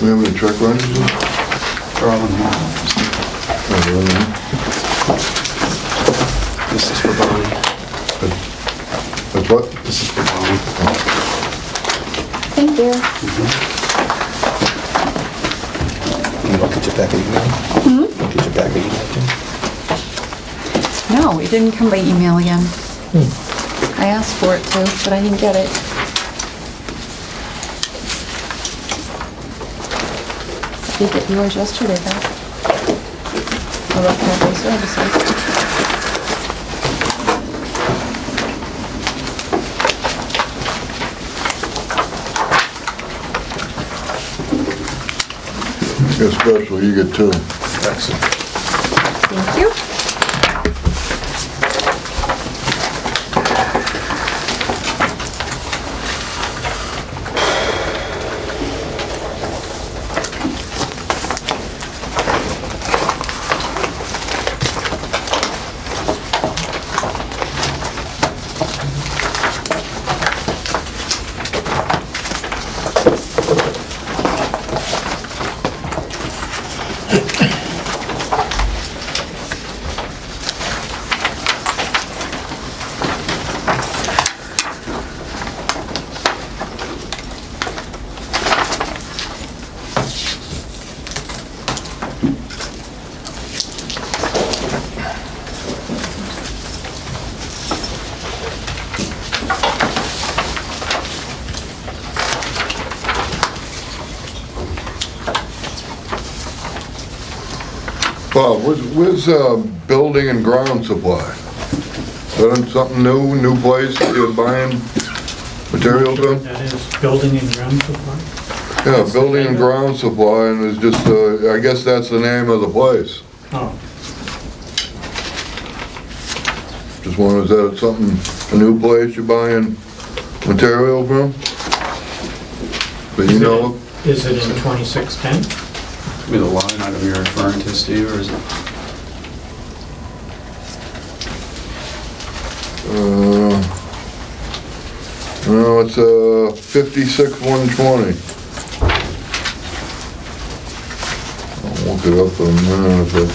We have any truck wrenches? They're all in here. Oh, really? This is for Bonnie. That's what? This is for Bonnie. Thank you. You look at your packet email? Look at your packet email. No, it didn't come by email again. I asked for it too, but I didn't get it. I did get yours yesterday, though. About cafe services. You're special, you get two. Excellent. Thank you. Bob, where's building and ground supply? Is that something new place that you're buying materials in? That is building and ground supply? Yeah, building and ground supply, and it's just, I guess that's the name of the place. Oh, Just wondering, is that something, a new place you're buying material from? That you know of? is it in 2610? Be the line item you're referring to, Steve, or is it? No, it's 56-120. I'll look it up in a minute, but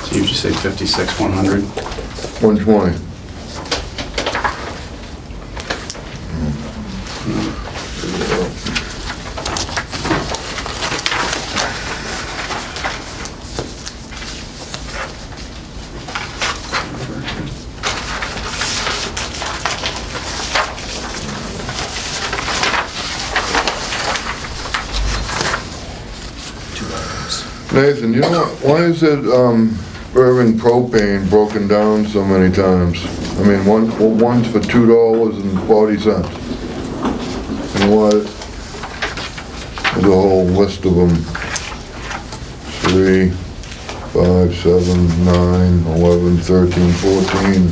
So you just say 56-100? 120. Nathan, you know, why is it, Irving propane broken down so many times? I mean, one's for $2.40. And what, there's a whole list of them. 3, 5, 7, 9, 11, 13, 14,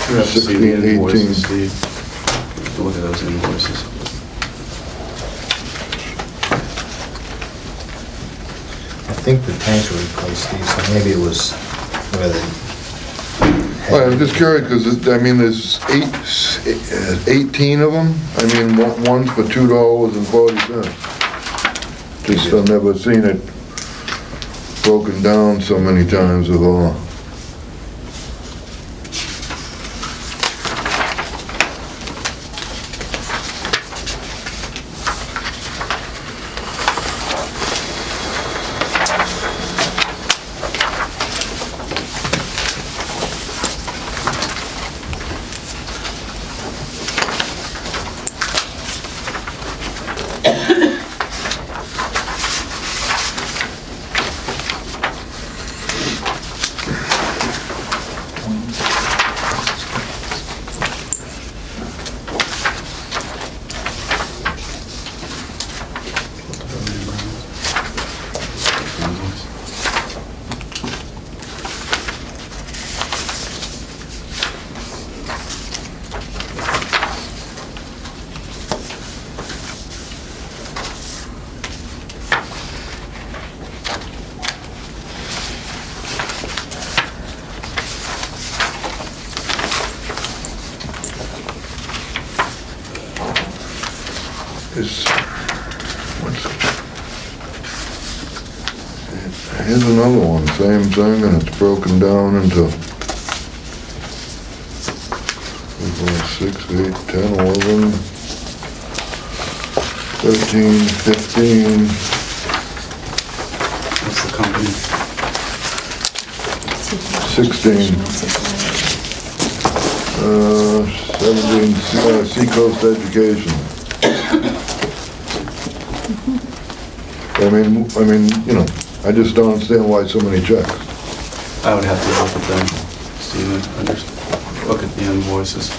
You have to see the 16, invoices, 18. Steve. Look at those invoices. I think the tanks were replaced, Steve, so maybe it was where they... Well, I'm just curious, because, I mean, there's 18 of them. I mean, one's for $2.40. Just, I've never seen it broken down so many times before. Here's another one, same thing, and it's broken down into 6, 8, 10, 11, 13, 15, What's the company? 16, 17, Seacoast Education. I mean, you know, I just don't understand why so many checks. I would have to look at them, Stephen, look at the invoices.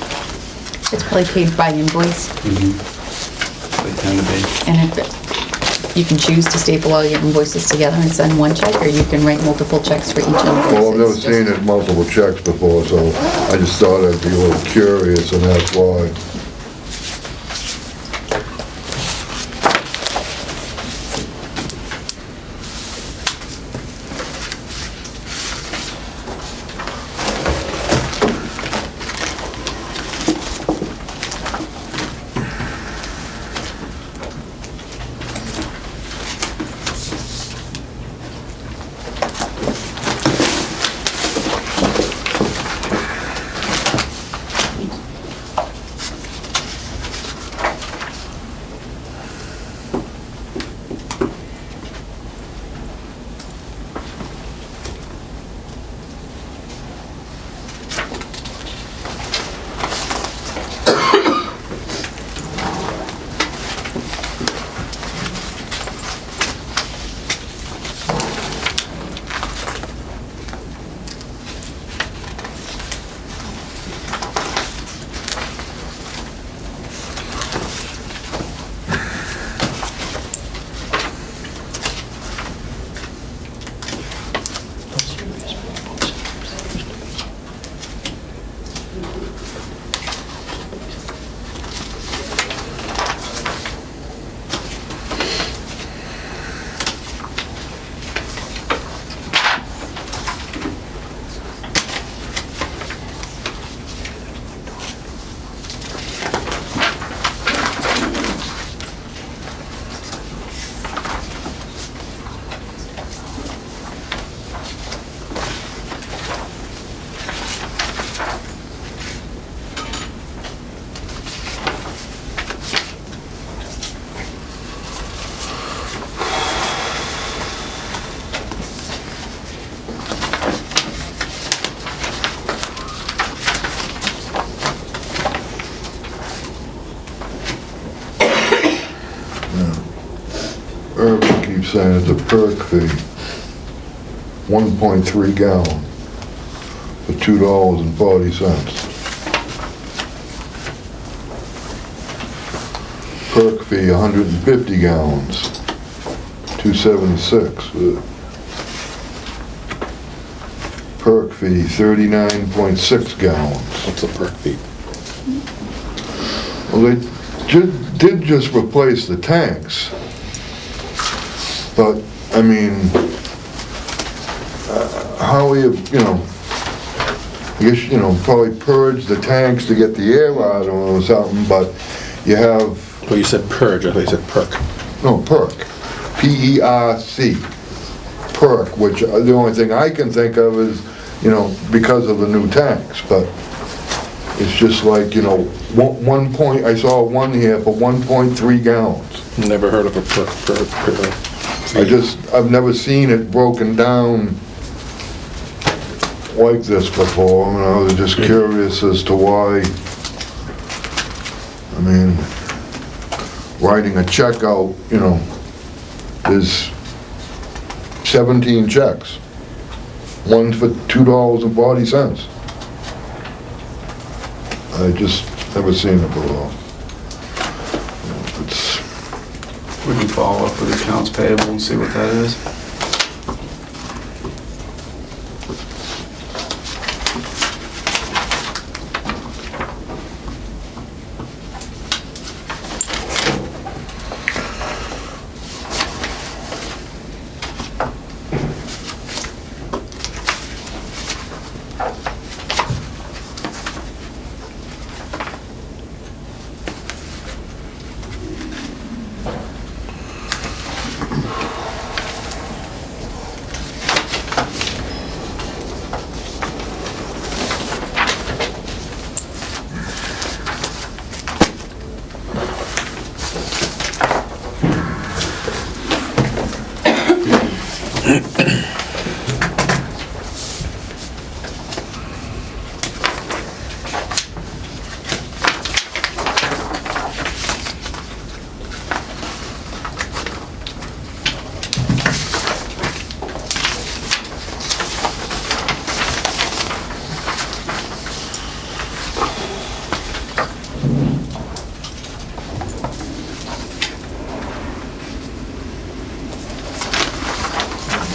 It's probably paid by invoice, They tend to be. and if you can choose to staple all your invoices together and send one check, or you can write multiple checks for each invoice. Well, I've never It's just- seen it multiple checks before, so I just thought I'd be a little curious, and that's why. Urban keeps saying it's a perk fee, 1.3 gallon for $2.40. Perk fee, 150 gallons, $2.76. Perk fee, 39.6 gallons. What's a perk fee? Well, they did just replace the tanks, but, I mean, how you know, I guess, you know, probably purge the tanks to get the air out of them or something, but you have, Oh, you said purge, I thought you said perk. no, perk, P-E-R-C, perk, which the only thing I can think of is, you know, because of the new tanks, but it's just like, you know, I saw one here for 1.3 gallons. Never heard of a perk. I've never seen it broken down like this before, and I was just curious as to why, I mean, writing a check out, you know, there's 17 checks. One's for $2.40. I just never seen it before. It's, We can follow up with accounts payable and see what that is.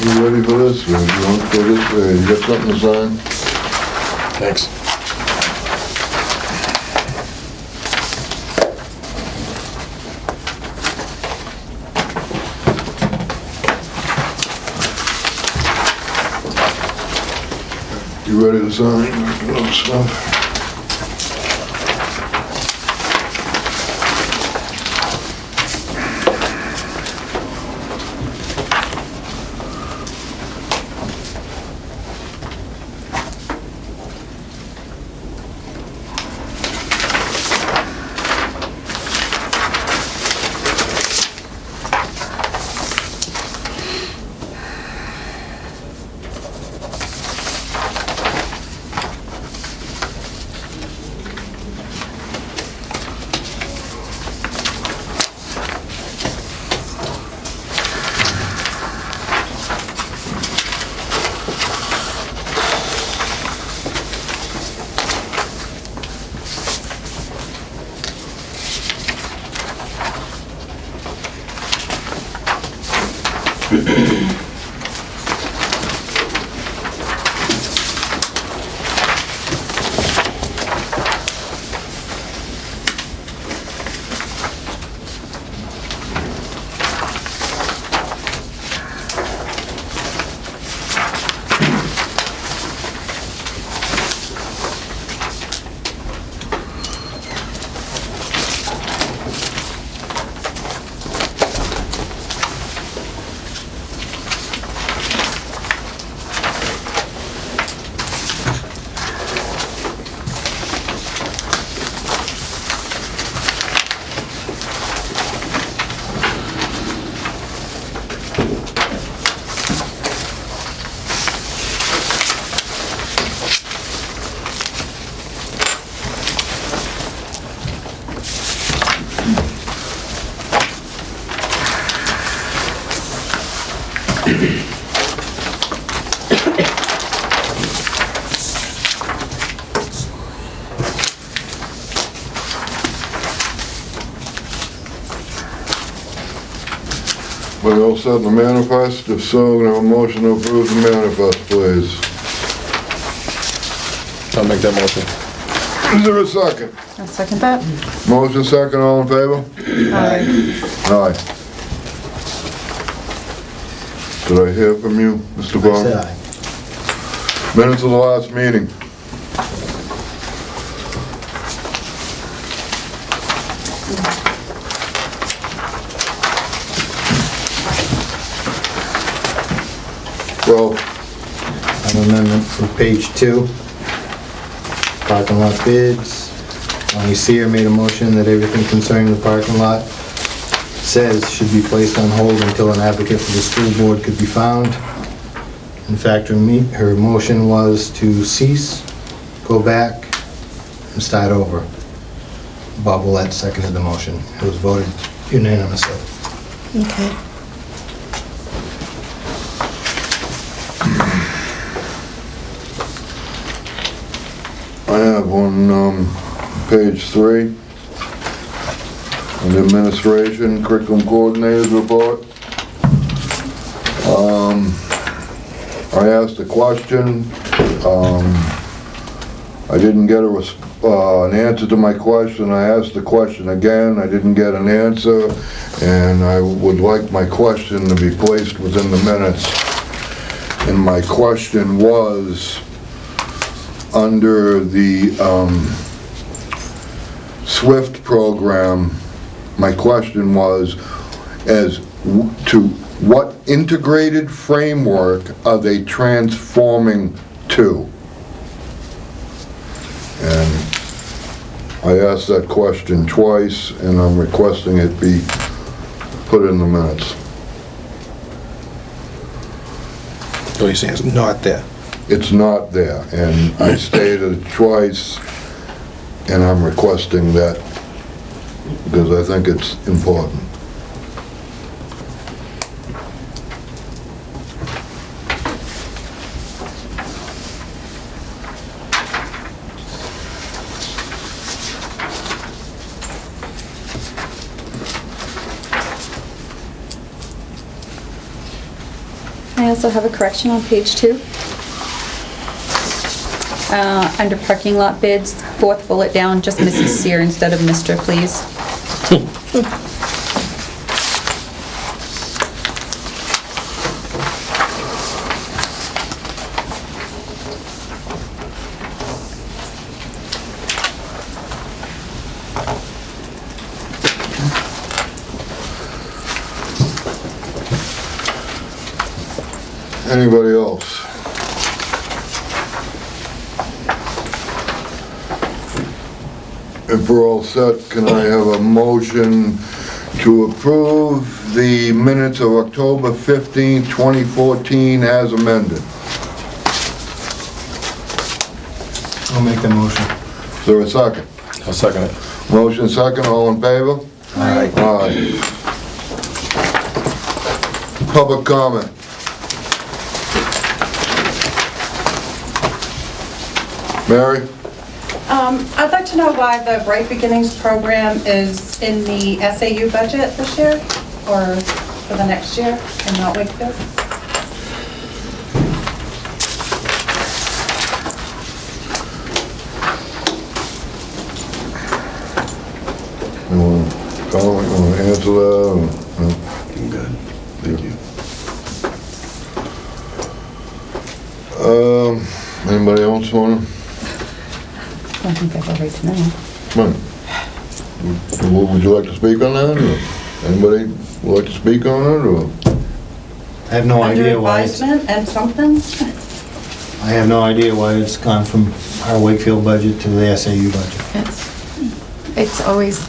You ready for this? Or you want to go this way? You got something to sign? Thanks. You ready to sign? No stuff. But all set in the manifest? If so, we have a motion to approve the manifest, please. I'll make that motion. Is there a second? I'll second that. Motion second, all in favor? Aye. Aye. Did I hear from you, Mr. I Bond? said aye. Minutes of the last meeting. Well, An amendment from page 2. Parking lot bids. Lonnie Seer made a motion that everything concerning the parking lot says should be placed on hold until an advocate for the school board could be found. In fact, her motion was to cease, go back, and start over. Bob Willett seconded the motion. It was voted unanimously. Okay. I have on page 3, on the administration curriculum coordinator's report. I asked a question. I didn't get an answer to my question. I asked the question again. I didn't get an answer, and I would like my question to be placed within the minutes. And my question was, under the SWIFT program, my question was as to what integrated framework are they transforming to? And I asked that question twice, and I'm requesting it be put in the minutes. So you're saying it's not there? It's not there, and I stated it twice, and I'm requesting that because I think it's important. I I also have a correction on page 2. Under parking lot bids, 4th bullet down, just Mrs. Sear instead of Mr., please. Anybody else? If we're all set, can I have a motion to approve the minutes of October 15, 2014 as amended? I'll make the motion. Is there a second? I'll second it. Motion second, all in favor? Aye. Aye. Public comment. Mary? I'd like to know why the Bright Beginnings program is in the SAU budget this year, or for the next year, and not Wakefield? You want to comment, you want to answer that? or- I'm good. Thank you. Anybody else want to? I don't think I have a right to know. Come on. Would you like to speak on that, or anybody would like to speak on it, or? I have no idea why it's, Under advisement and something? I have no idea why it's gone from our Wakefield budget to the SAU budget. It's always,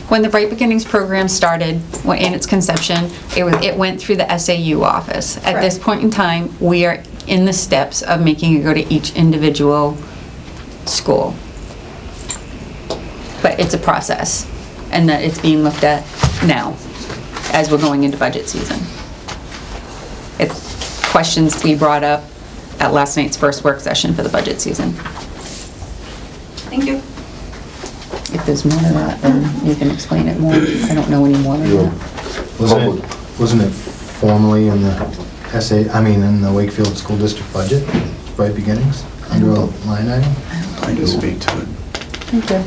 when the Bright Beginnings program started, in its conception, it went through the SAU office. At this Right. point in time, we are in the steps of making it go to each individual school. But it's a process, and that it's being looked at now, as we're going into budget season. It's questions we brought up at last night's first work session for the budget season. Thank you. If there's more to that, then you can explain it more. I don't know any more than Yeah. that. Wasn't it formally in the in the Wakefield School District budget, Bright Beginnings, under a line item? I can speak to it. Thank you.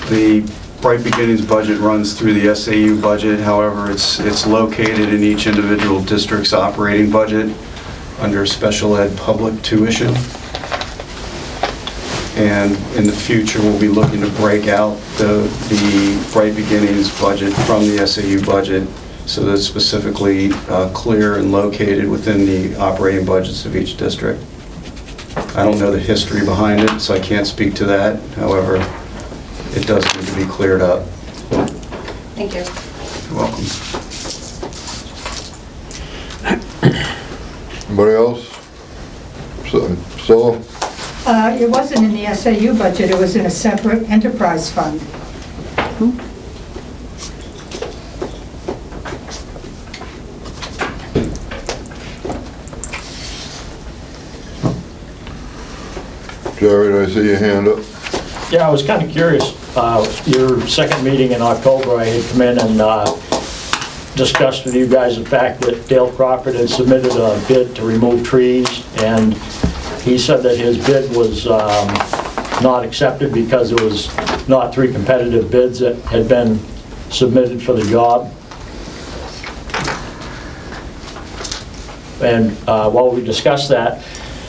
The Bright Beginnings budget runs through the SAU budget, however, it's located in each individual district's operating budget under special ed public tuition. And in the future, we'll be looking to break out the Bright Beginnings budget from the SAU budget so that it's specifically clear and located within the operating budgets of each district. I don't know the history behind it, so I can't speak to that. However, it does need to be cleared up. Thank you. You're welcome. Anybody else? So, It wasn't in the SAU budget, it was in a separate enterprise fund. Jared, I see your hand up. Yeah, I was kind of curious. Your second meeting in October, I had come in and discussed with you guys the fact that Dale Crawford had submitted a bid to remove trees, and he said that his bid was not accepted because there was not 3 competitive bids that had been submitted for the job. And while we discussed that,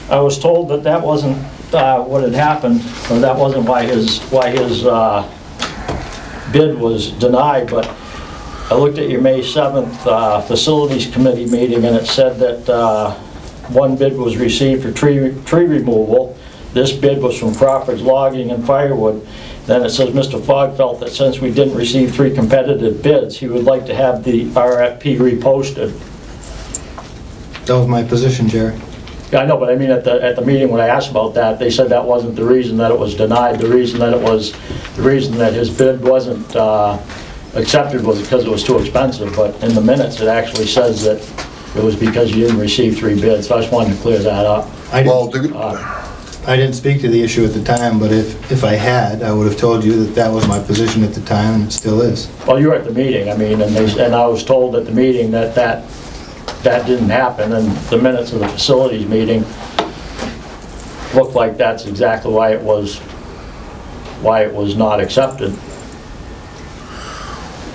I was told that that wasn't what had happened, or that wasn't why his bid was denied, but I looked at your May 7th Facilities Committee meeting, and it said that one bid was received for tree removal. This bid was from Crawford's Logging and Firewood. Then it says Mr. Fogg felt that since we didn't receive 3 competitive bids, he would like to have the RFP reposted. That was my position, Jerry. Yeah, I know, but I mean, at the meeting when I asked about that, they said that wasn't the reason that it was denied. The reason that his bid wasn't accepted was because it was too expensive, but in the minutes, it actually says that it was because you didn't receive 3 bids, so I just wanted to clear that up. I Well, didn't speak to the issue at the time, but if I had, I would have told you that that was my position at the time, and it still is. Well, you were at the meeting, I mean, and I was told at the meeting that that didn't happen, and the minutes of the facilities meeting look like that's exactly why it was not accepted.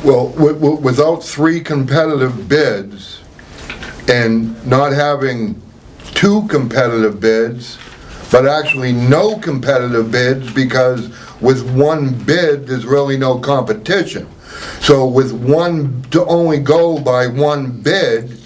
Well, without 3 competitive bids and not having 2 competitive bids, but actually no competitive bids, because with 1 bid, there's really no competition. So with to only go by 1 bid,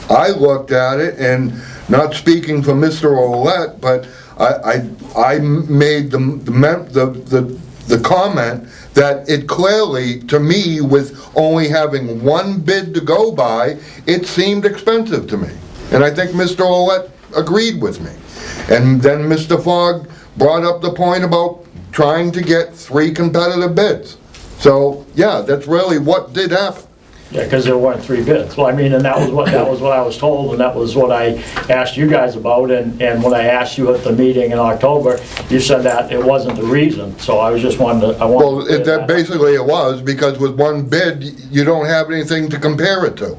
I looked at it, and not speaking for Mr. Olet, but I made the comment that it clearly, to me, with only having 1 bid to go by, it seemed expensive to me. And I think Mr. Olet agreed with me. And then Mr. Fogg brought up the point about trying to get 3 competitive bids. So, yeah, that's really what did happen. Yeah, because there weren't 3 bids. Well, I mean, and that was what I was told, and that was what I asked you guys about, and when I asked you at the meeting in October, you said that it wasn't the reason, so I was just wanted to... Well, basically it was, because with 1 bid, you don't have anything to compare it to.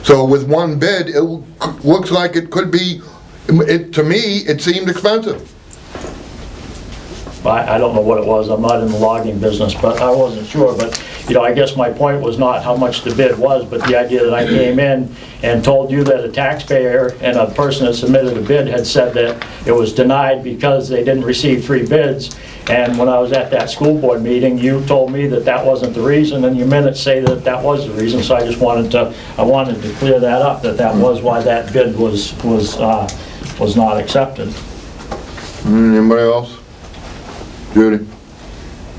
So with 1 bid, it looks like it could be, to me, it seemed expensive. I don't know what it was, I'm not in the logging business, but I wasn't sure, but, you know, I guess my point was not how much the bid was, but the idea that I came in and told you that a taxpayer and a person that submitted a bid had said that it was denied because they didn't receive 3 bids, and when I was at that school board meeting, you told me that that wasn't the reason, and your minutes say that that was the reason, so I just wanted to clear that up, that was why that bid was not accepted. Anybody else? Judy?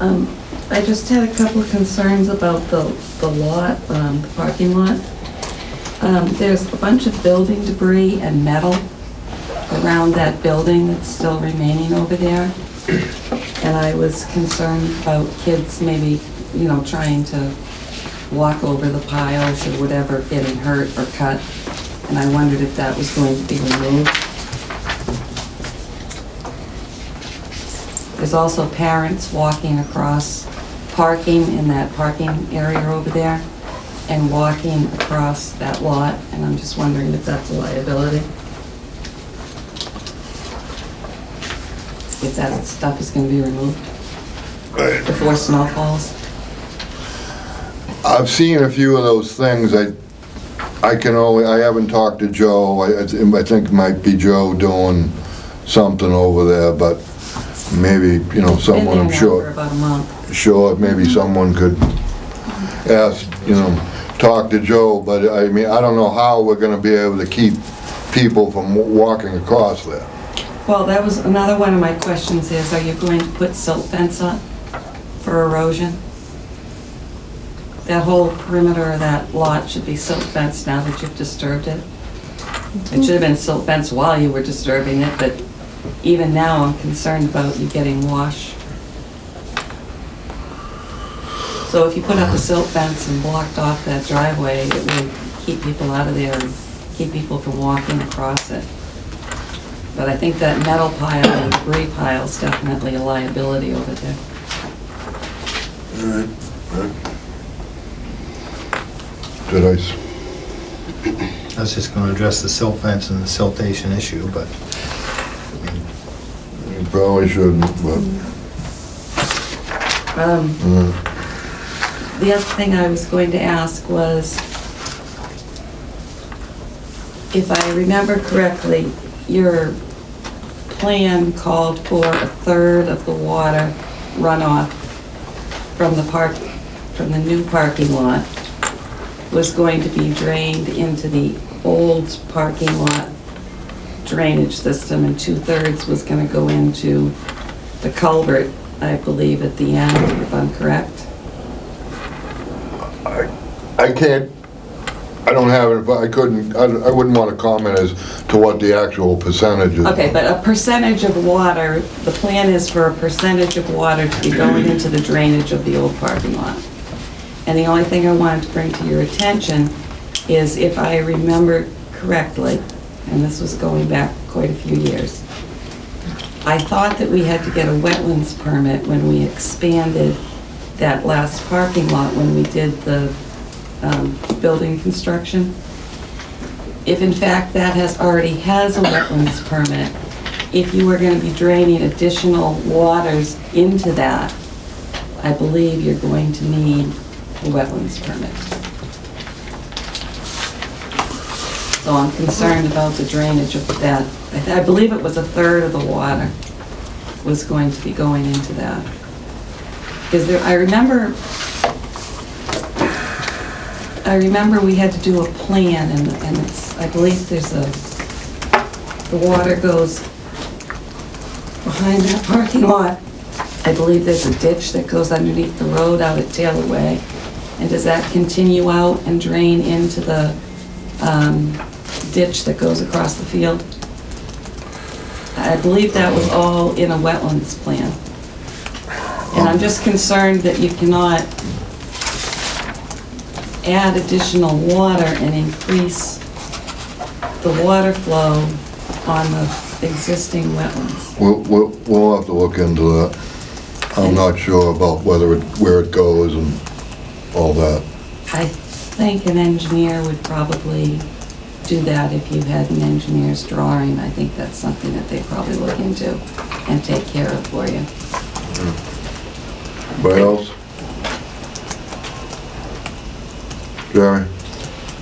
I just had a couple of concerns about the lot, the parking lot. There's a bunch of building debris and metal around that building that's still remaining over there. And I was concerned about kids maybe, you know, trying to walk over the piles or whatever, getting hurt or cut. And I wondered if that was going to be removed. There's also parents walking across, parking in that parking area over there and walking across that lot, and I'm just wondering if that's a liability. If that stuff is going to be removed before snow falls. I've seen a few of those things. I haven't talked to Joe. I think it might be Joe doing something over there, but maybe, you know, someone, I'm sure. Been there now for about a month. Sure, maybe someone could ask, you know, talk to Joe, but I mean, I don't know how we're gonna be able to keep people from walking across there. Well, that was another one of my questions is, are you going to put silt fence up for erosion? That whole perimeter of that lot should be silt fenced now that you've disturbed it. It should have been silt fenced while you were disturbing it, but even now I'm concerned about you getting wash. So if you put up a silt fence and blocked off that driveway, it will keep people out of there and keep people from walking across it. But I think that metal pile and debris pile is definitely a liability over there. All right. Did I I was just gonna address the silt fence and the siltation issue, but you probably shouldn't, but. The other thing I was going to ask was, if I remember correctly, your plan called for 1/3 of the water runoff from the new parking lot was going to be drained into the old parking lot drainage system, and 2/3 was going to go into the culvert, I believe, at the end, if I'm correct. I don't have it, but I wouldn't want to comment as to what the actual percentage is. Okay, but a percentage of water, the plan is for a percentage of water to be going into the drainage of the old parking lot. And the only thing I wanted to bring to your attention is, if I remember correctly, and this was going back quite a few years, I thought that we had to get a wetlands permit when we expanded that last parking lot when we did the building construction. if in fact that already has a wetlands permit, if you were going to be draining additional waters into that, I believe you're going to need a wetlands permit. So I'm concerned about the drainage of that. I believe it was a third of the water was going to be going into that. Because there, I remember we had to do a plan, and it's, I believe there's the water goes behind that parking lot. I believe there's a ditch that goes underneath the road out at Taylor Way. And does that continue out and drain into the ditch that goes across the field? I believe that was all in a wetlands plan. And I'm just concerned that you cannot add additional water and increase the water flow on the existing wetlands. We'll have to look into that. I'm not sure about where it goes and all that. I think an engineer would probably do that if you had an engineer's drawing. I think that's something that they'd probably look into and take care of for you. Anybody else? Jerry?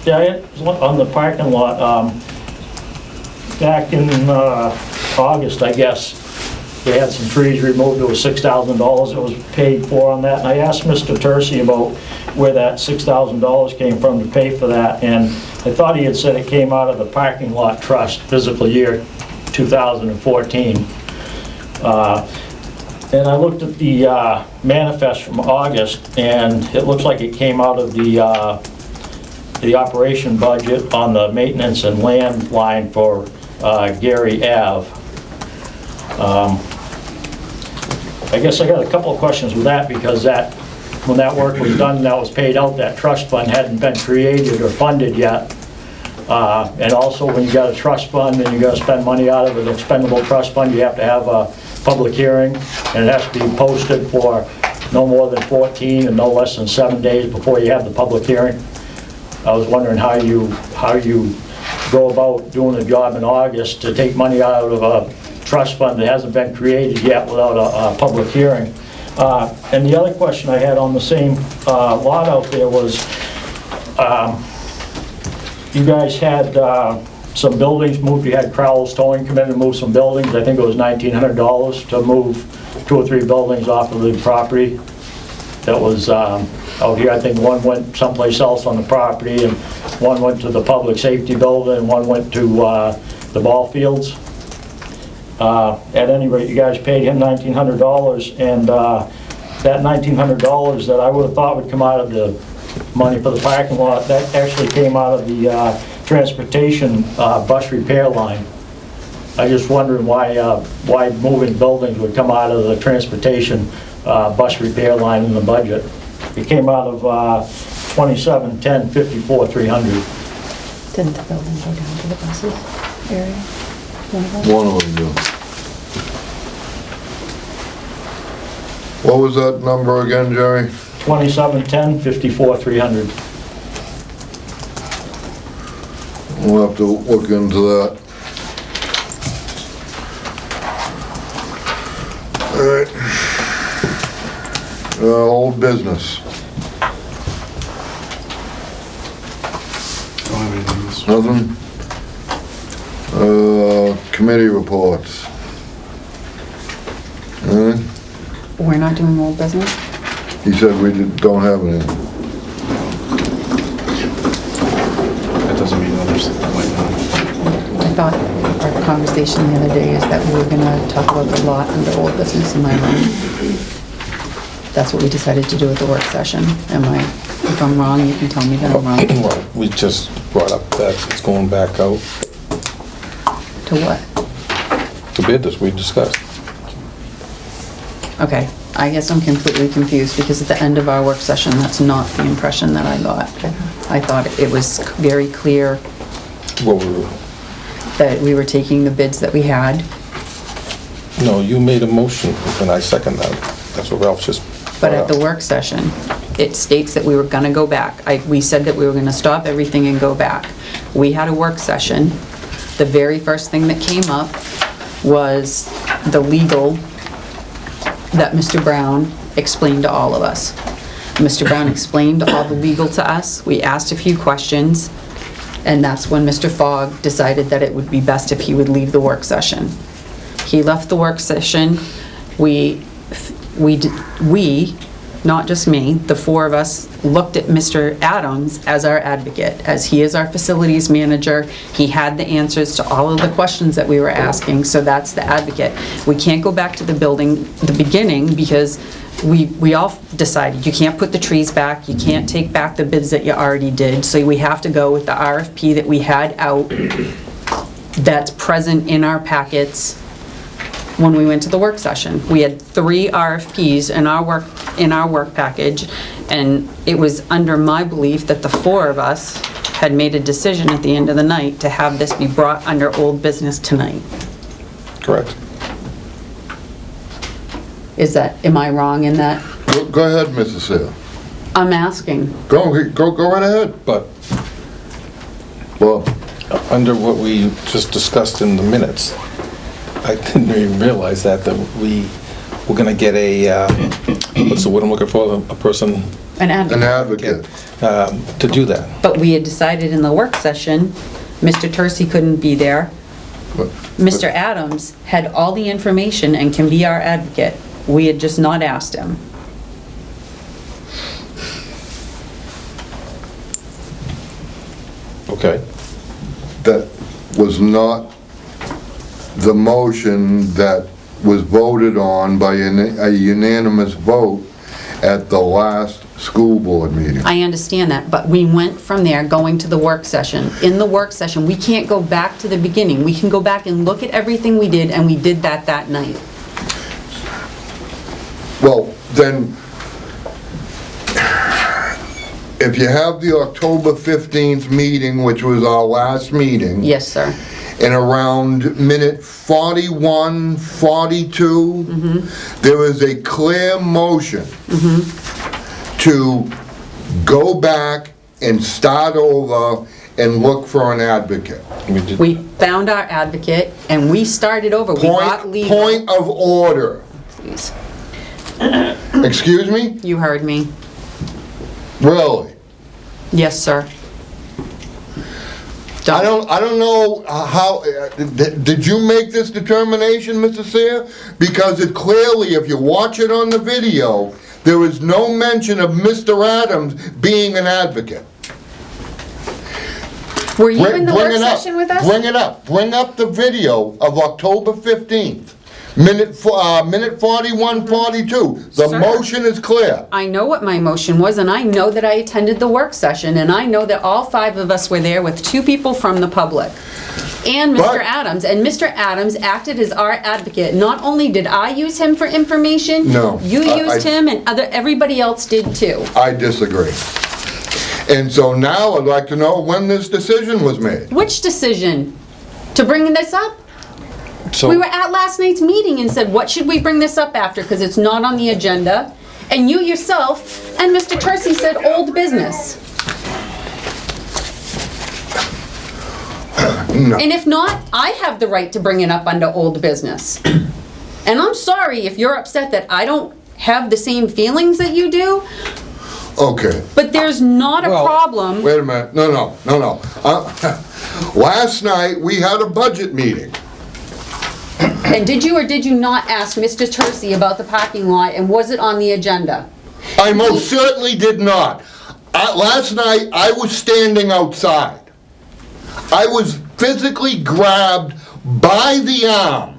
Yeah, on the parking lot, back in August, I guess, we had some trees removed. It was $6,000 that was paid for on that. And I asked Mr. Tercey about where that $6,000 came from to pay for that. And I thought he had said it came out of the parking lot trust fiscal year 2014. And I looked at the manifest from August, and it looks like it came out of the operation budget on the maintenance and land line for Gary Ave. I guess I got a couple of questions with that, because when that work was done, that was paid out, that trust fund hadn't been created or funded yet. And also, when you got a trust fund and you got to spend money out of an expendable trust fund, you have to have a public hearing, and it has to be posted for no more than 14 and no less than 7 days before you have the public hearing. I was wondering how you go about doing a job in August to take money out of a trust fund that hasn't been created yet without a public hearing. And the other question I had on the same lot out there was, you guys had some buildings moved. You had Crowell's Towing come in and move some buildings. I think it was $1,900 to move 2 or 3 buildings off of the property that was out here. I think one went someplace else on the property, and one went to the public safety building, and one went to the ball fields. At any rate, you guys paid him $1,900, and that $1,900 that I would have thought would come out of the money for the parking lot, that actually came out of the transportation bus repair line. I just wondering why moving buildings would come out of the transportation bus repair line in the budget. It came out of 2710 54 300. Didn't the building go down to the buses area? One of them do. What was that number again, Jerry? 2710 54 300. We'll have to look into that. All right. Old business. Don't have anything else. Nothing? Committee reports. Anything? We're not doing old business? He said we don't have anything. That doesn't mean others might not. I thought our conversation the other day is that we were gonna talk about the lot under old business. Am I wrong? That's what we decided to do at the work session. If I'm wrong, you can tell me that I'm wrong. Well, we just brought up that it's going back out To what? to bid, as we discussed. Okay, I guess I'm completely confused, because at the end of our work session, that's not the impression that I got. I thought it was very clear Well, we were, that we were taking the bids that we had. no, you made a motion, and I second that. That's what Ralph just But brought at up. the work session, it states that we were gonna go back. We said that we were gonna stop everything and go back. We had a work session. The very first thing that came up was the legal that Mr. Brown explained to all of us. Mr. Brown explained all the legal to us. We asked a few questions, and that's when Mr. Fogg decided that it would be best if he would leave the work session. He left the work session. We, not just me, the four of us looked at Mr. Adams as our advocate, as he is our facilities manager. He had the answers to all of the questions that we were asking, so that's the advocate. We can't go back to the beginning, because we all decided you can't put the trees back, you can't take back the bids that you already did, so we have to go with the RFP that we had out, that's present in our packets when we went to the work session. We had 3 RFPs in our work package, and it was under my belief that the 4 of us had made a decision at the end of the night to have this be brought under old business tonight. Correct. Am I wrong in that? Go ahead, Mrs. Sale. I'm asking. Go right ahead. But Well, under what we just discussed in the minutes, I didn't even realize that we were gonna get a, what's the word I'm looking for, a person An an advocate. advocate. to do that. But we had decided in the work session, Mr. Tercey couldn't be there. Mr. Adams had all the information and can be our advocate. We had just not asked him. Okay. That was not the motion that was voted on by a unanimous vote at the last school board meeting. I understand that, but we went from there going to the work session. In the work session, we can't go back to the beginning. We can go back and look at everything we did, and we did that night. Well, then, if you have the October 15th meeting, which was our last meeting, Yes, sir. and around minute 41, 42, there is a clear motion to go back and start over and look for an advocate. We found our advocate, and we started over. We got legal. Point of order. Please. Excuse me? You heard me. Really? Yes, sir. I don't know how, did you make this determination, Mr. Sear? Because it clearly, if you watch it on the video, there is no mention of Mr. Adams being an advocate. Were you in the work Bring it up. session with us? Bring it up. Bring up the video of October 15th. Minute 41, 42. The Sir. motion is clear. I know what my motion was, and I know that I attended the work session, and I know that all 5 of us were there with 2 people from the public. And Mr. But- Adams, and Mr. Adams acted as our advocate. Not only did I use him for information. No, You I- used him, and everybody else did too. I disagree. And so now I'd like to know when this decision was made. Which decision? To bring this up? So, We were at last night's meeting and said, what should we bring this up after? Because it's not on the agenda. And you yourself and Mr. Tercey said old business. No. And if not, I have the right to bring it up under old business. And I'm sorry if you're upset that I don't have the same feelings that you do, Okay. but there's not a Well- problem. Wait a minute. No. Last night, we had a budget meeting. And did you or did you not ask Mr. Tercey about the parking lot, and was it on the agenda? I most certainly did not. Last night, I was standing outside. I was physically grabbed by the arm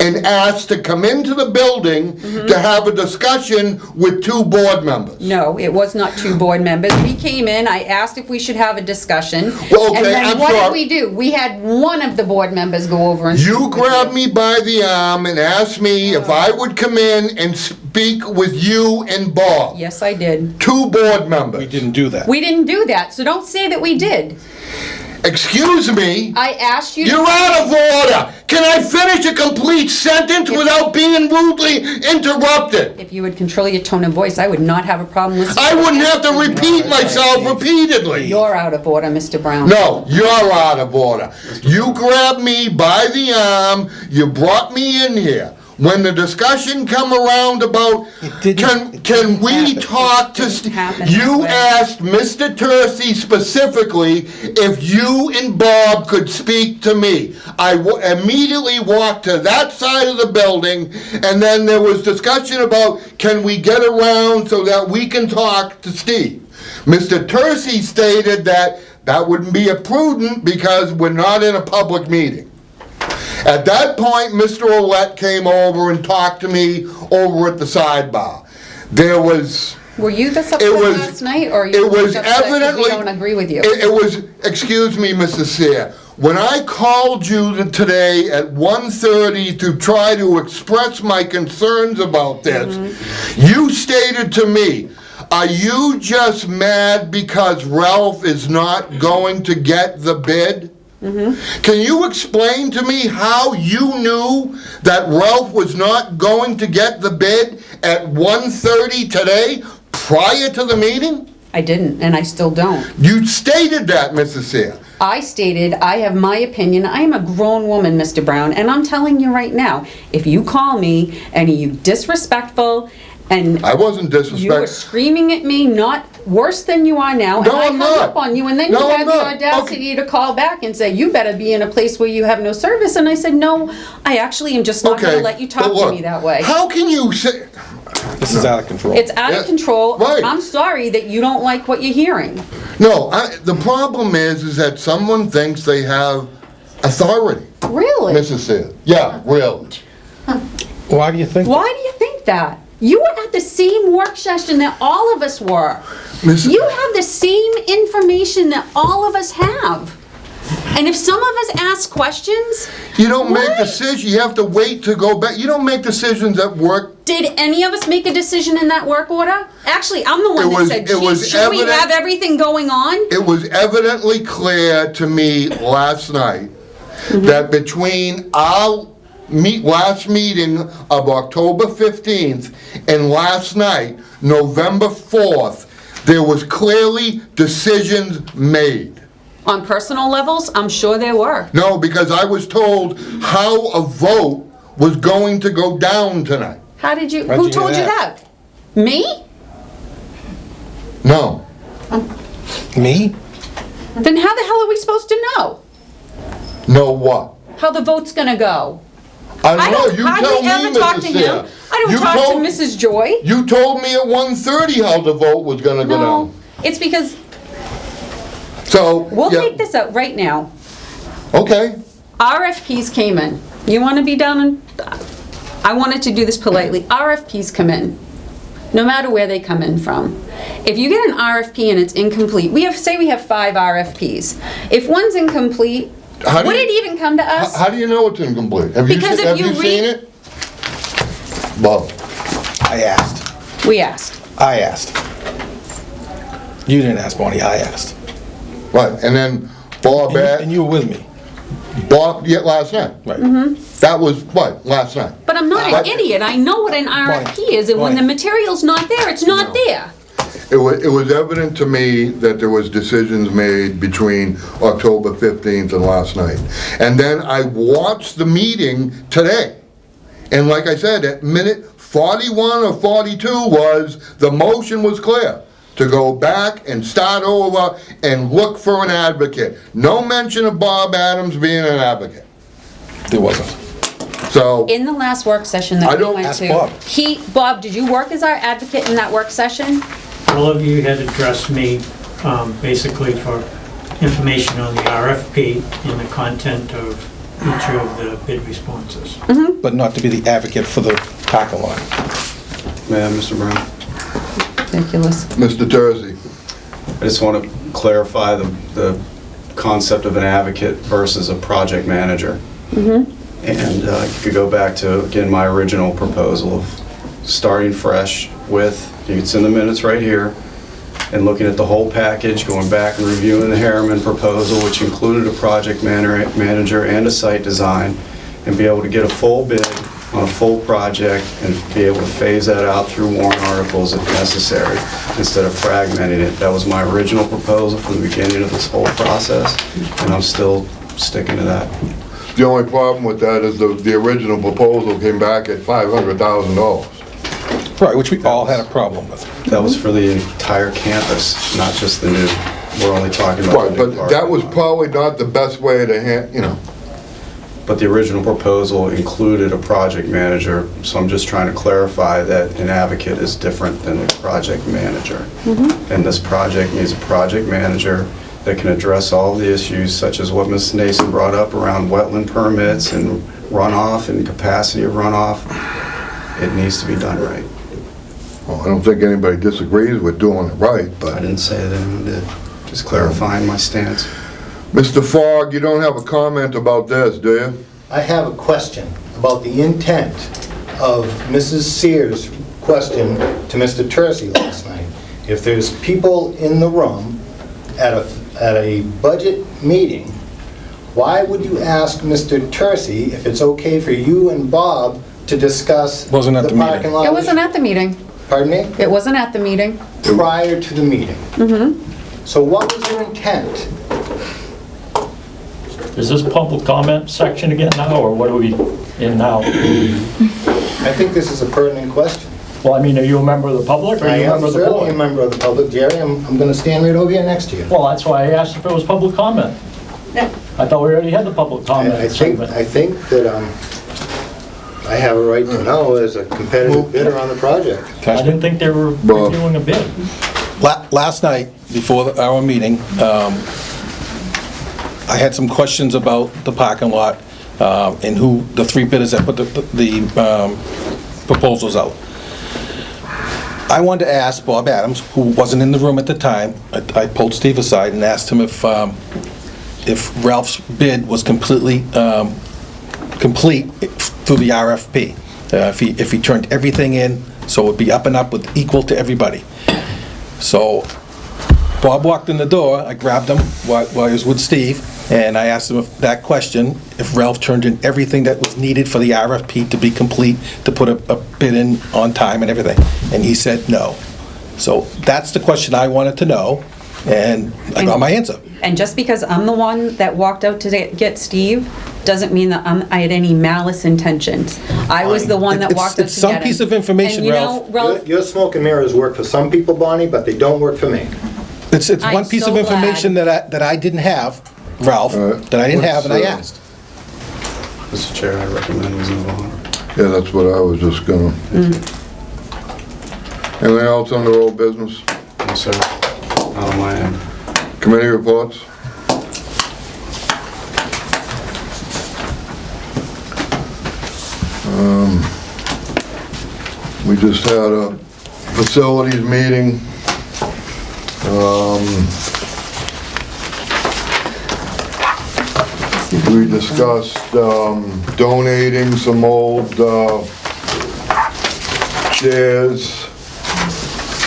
and asked to come into the building to have a discussion with 2 board members. No, it was not 2 board members. We came in, I asked if we should have a discussion. Well, okay, And then I'm what did sorry. we do? We had one of the board members go over and... You grabbed me by the arm and asked me if I would come in and speak with you and Bob. Yes, I did. 2 board members. we didn't do that. We didn't do that, so don't say that we did. Excuse me? I asked you. You're out of order! Can I finish a complete sentence without being rudely interrupted? If you would control your tone of voice, I would not have a problem listening. I wouldn't have to repeat myself repeatedly. You're out of order, Mr. Brown. No, you're out of order. You grabbed me by the arm, you brought me in here. When the discussion come around about, can we talk to, you asked Mr. Tercey specifically if you and Bob could speak to me. I immediately walked to that side of the building, and then there was discussion about, can we get around so that we can talk to Steve? Mr. Tercey stated that that wouldn't be prudent because we're not in a public meeting. At that point, Mr. Ouellette came over and talked to me over at the sidebar. There was... Were you this upset last night, or you were upset because we don't agree with you? It was, excuse me, Mrs. Sear, when I called you today at 1:30 to try to express my concerns about this, you stated to me, are you just mad because Ralph is not going to get the bid? Can you explain to me how you knew that Ralph was not going to get the bid at 1:30 today, prior to the meeting? I didn't, and I still don't. You stated that, Mrs. Sear. I stated, I have my opinion. I am a grown woman, Mr. Brown, and I'm telling you right now, if you call me and you disrespectful and I wasn't disrespectful. you were screaming at me, not worse than you are now, No, and I I'm hung not. up on you, and then No, you I'm had the not. audacity to call back and say, you better be in a place where you have no service, and I said, no, I actually am just not Okay, gonna let you talk but to look, me that way. How can you say... This is out of control. It's out Yeah, of control. right. I'm sorry that you don't like what you're hearing. No, the problem is that someone thinks they have authority, Really? Mrs. Sear. Yeah, really. Why do you think? Why do you think that? You were at the same work session that all of us were. Mrs. You have the same information that all of us have. And if some of us ask questions, You don't make What? decisions, you have to wait to go back. You don't make decisions at work. did any of us make a decision in that work order? Actually, I'm the one It that was- said, it was geez, should we evident- have everything going on? It was evidently clear to me last night that between our last meeting of October 15th and last night, November 4th, there was clearly decisions made. On personal levels, I'm sure there were. No, because I was told how a vote was going to go down tonight. How did you, How'd who you hear told you that? that? Me? No. Me? Then how the hell are we supposed to know No what? how the vote's gonna go? I I don't know, don't you tell hardly me, ever talk to Mrs. him. Sear. I don't You talk told- to Mrs. Joy. You told me at 1:30 how the vote was gonna go No, down. it's because, So, we'll yeah, take this out right now. okay. RFPs came in. You wanna be down and, I wanted to do this politely. RFPs come in, no matter where they come in from. If you get an RFP and it's incomplete, say we have 5 RFPs. If one's incomplete, How do would you- it even come to us? How do you know it's incomplete? Have you Because se- if have you you seen read- it? Bob, I asked. We asked. I asked. You didn't ask, Bonnie, I asked. right, and then Bob, And you were with me. yeah, last night. Right. That was, what, last night? But I'm not But- an idiot. I know what an RFP is, and when the Bonnie. material's not there, it's not there. It was evident to me that there was decisions made between October 15th and last night. And then I watched the meeting today. And like I said, at minute 41 or 42 the motion was clear to go back and start over and look for an advocate. No mention of Bob Adams being an advocate. There wasn't. So, In the last work session I that we don't- went Ask to, Bob. Bob, did you work as our advocate in that work session? All of you had addressed me basically for information on the RFP and the content of each of the bid responses. But not to be the advocate for the parking lot. May I, Mr. Brown? Ridiculous. Mr. Terzi, I just want to clarify the concept of an advocate versus a project manager. And you could go back to, again, my original proposal of starting fresh with, it's in the minutes right here, and looking at the whole package, going back and reviewing the Harriman proposal, which included a project manager and a site design, and be able to get a full bid on a full project and be able to phase that out through warrant articles if necessary, instead of fragmenting it. That was my original proposal from the beginning of this whole process, and I'm still sticking to that. The only problem with that is the original proposal came back at $500,000. Right, which we all had a problem with. That was for the entire campus, not just the new. We're only talking about Right, the new but that was parking lot. probably not the best way to But the original proposal included a project manager, so I'm just trying to clarify that an advocate is different than a project manager. And this project needs a project manager that can address all the issues, such as what Ms. Nason brought up around wetland permits and runoff and capacity of runoff. It needs to be done right. Well, I don't think anybody disagrees with doing it right, I but... didn't say that anyone did, just clarifying my stance. Mr. Fogg, you don't have a comment about this, do you? I have a question about the intent of Mrs. Sears' question to Mr. Tercey last night. If there's people in the room at a budget meeting, why would you ask Mr. Tercey if it's okay for you and Bob to discuss the Wasn't at the meeting. parking lot? It wasn't at the meeting. Pardon me? It wasn't at the meeting. Prior to the meeting. So what was your intent? Is this public comment section again now, or what are we in now? I think this is a pertinent question. Well, I mean, are you a member of the public or are I you a am member of the certainly a board? member of the public, Jerry. I'm going to stand right over here next to you. Well, that's why I asked if it was public comment. I thought we already had the public comment I think segment. that I have a right to know as a competitive bidder on the project. I didn't think they were Bob. reviewing a bid. Last night, before our meeting, I had some questions about the parking lot and who, the three bidders that put the proposals out. I wanted to ask Bob Adams, who wasn't in the room at the time, I pulled Steve aside and asked him if Ralph's bid was completely complete through the RFP. If he turned everything in, so it'd be up and up with equal to everybody. So Bob walked in the door, I grabbed him while he was with Steve, and I asked him that question, if Ralph turned in everything that was needed for the RFP to be complete, to put a bid in on time and everything. And he said no. So that's the question I wanted to know, and I got my answer. And just because I'm the one that walked out to get Steve, doesn't mean that I had any malice intentions. I was the one that walked out to get him. It's some piece of information, And you know, Ralph, Your smoke and mirrors work for some people, Bonnie, but they don't work for me. It's I'm one piece so of information that I didn't have, Ralph, that I didn't have, and I asked. Mr. Chair, I recommend we move on. Yeah, that's what I was just gonna... Anything else under old business? No, sir. Not on my end. Committee reports? We just had a facilities meeting. We discussed donating some old chairs.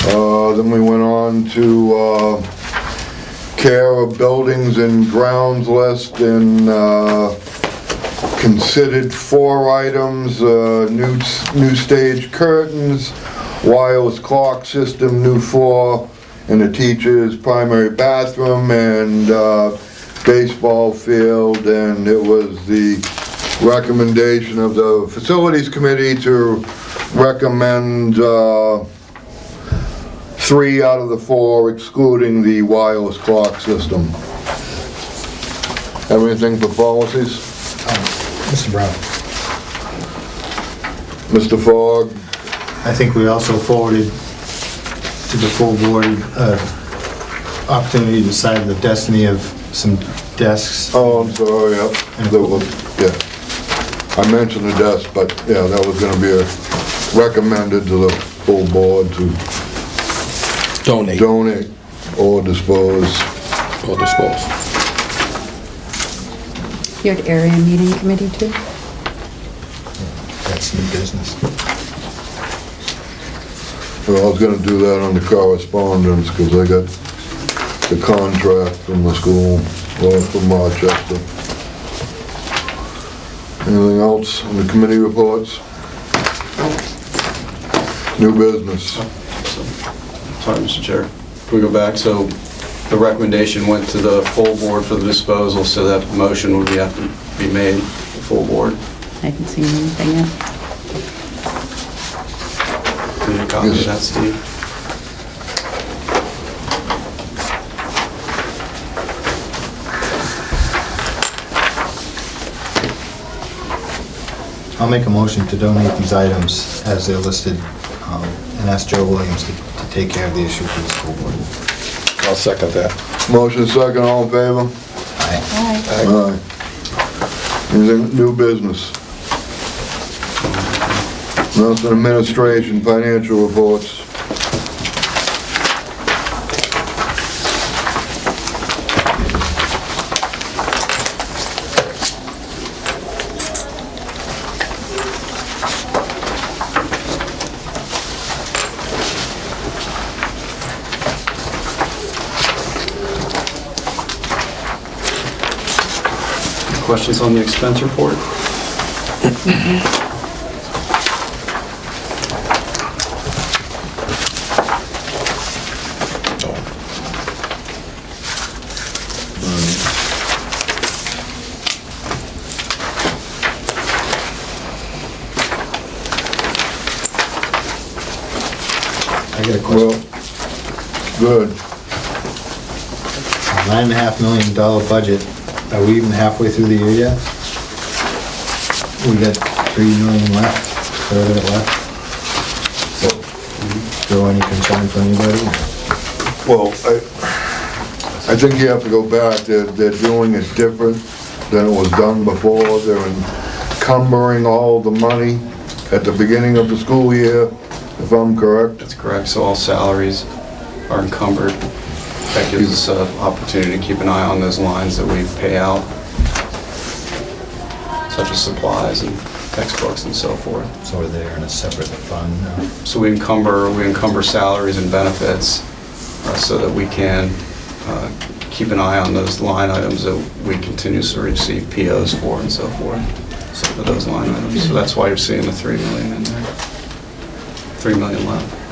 Then we went on to care of buildings and grounds list, and considered 4 items: new stage curtains, wireless clock system, new floor in the teacher's primary bathroom, and baseball field. And it was the recommendation of the facilities committee to recommend 3 out of the 4, excluding the wireless clock system. Have anything for policies? Mr. Brown. Mr. Fogg? I think we also forwarded to the full board opportunity to decide the destiny of some desks. Oh, I'm sorry, yep. Yeah. I mentioned the desk, but yeah, that was gonna be recommended to the full board to Donate donate or dispose. or dispose. you had area meeting committee too? That's new business. Well, I was gonna do that on the correspondence, because I got the contract from the school, or from Rochester. Anything else on the committee reports? New business. Sorry, Mr. Chair. Can we go back? So the recommendation went to the full board for the disposal, so that motion would have to be made, the full board. I haven't seen anything yet. Can you copy Yes. that, Steve? I'll make a motion to donate these items as they're listed, and ask Joe Williams to take care of the issue for the school board. I'll second that. Motion second, all in favor? Aye. Aye. Anything, new business? Nothing, administration, financial reports. Questions on the expense report? I got a Well, question. good. $9.5 million budget. Are we even halfway through the year yet? We got $3 million left, third of it left. So, throw any concern for anybody? Well, I think you have to go back, they're doing it different than it was done before. They're encumbering all the money at the beginning of the school year, if I'm correct. That's correct. So all salaries are encumbered. That gives us an opportunity to keep an eye on those lines that we pay out, such as supplies and textbooks and so forth. So they're in a separate fund now? So we encumber salaries and benefits so that we can keep an eye on those line items that we continuously receive POs for and so forth, for those line items. So that's why you're seeing the 3 million in there. 3 million left.